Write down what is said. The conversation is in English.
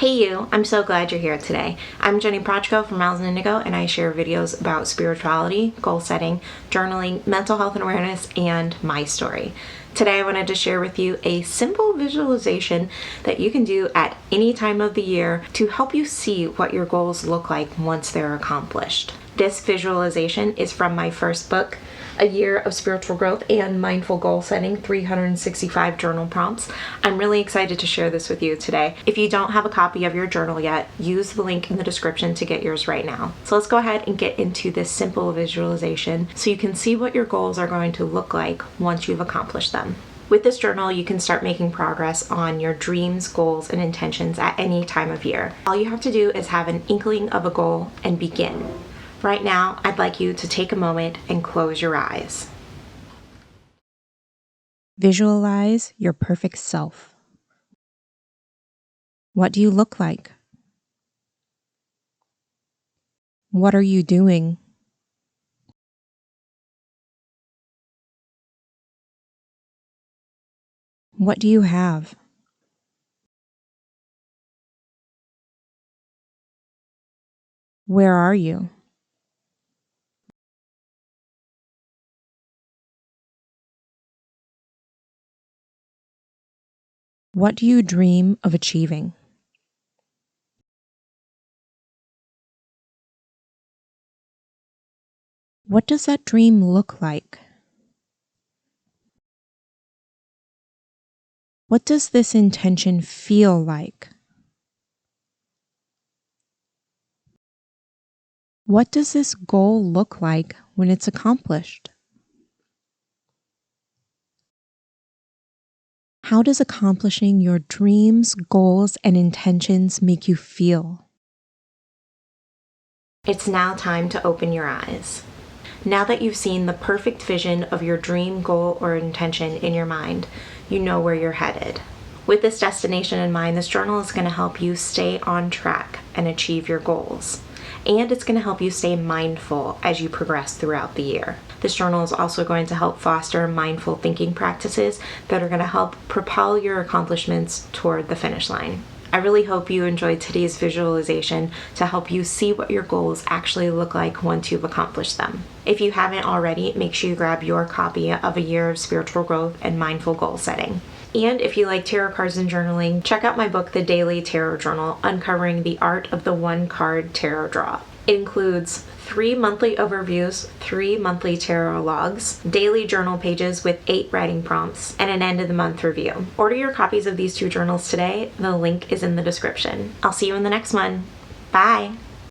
Hey you, I'm so glad you're here today. I'm Jenny Prochko from Miles and Indigo, and I share videos about spirituality, goal setting, journaling, mental health and awareness, and my story. Today I wanted to share with you a simple visualization that you can do at any time of the year to help you see what your goals look like once they're accomplished. This visualization is from my first book, A Year of Spiritual Growth and Mindful Goal Setting, 365 Journal Prompts. I'm really excited to share this with you today. If you don't have a copy of your journal yet, use the link in the description to get yours right now. So let's go ahead and get into this simple visualization so you can see what your goals are going to look like once you've accomplished them. With this journal, you can start making progress on your dreams, goals, and intentions at any time of year. All you have to do is have an inkling of a goal and begin. Right now, I'd like you to take a moment and close your eyes. Visualize your perfect self. What do you look like? What are you doing? What do you have? Where are you? What do you dream of achieving? What does that dream look like? What does this intention feel like? What does this goal look like when it's accomplished? How does accomplishing your dreams, goals, and intentions make you feel? It's now time to open your eyes. Now that you've seen the perfect vision of your dream, goal, or intention in your mind, you know where you're headed. With this destination in mind, this journal is going to help you stay on track and achieve your goals. And it's going to help you stay mindful as you progress throughout the year. This journal is also going to help foster mindful thinking practices that are going to help propel your accomplishments toward the finish line. I really hope you enjoyed today's visualization to help you see what your goals actually look like once you've accomplished them. If you haven't already, make sure you grab your copy of A Year of Spiritual Growth and Mindful Goal Setting. And if you like tarot cards and journaling, check out my book, The Daily Tarot Journal, Uncovering the Art of the One-Card Tarot Draw. It includes 3 monthly overviews, 3 monthly tarot logs, daily journal pages with 8 writing prompts, and an end-of-the-month review. Order your copies of these 2 journals today. The link is in the description. I'll see you in the next one. Bye!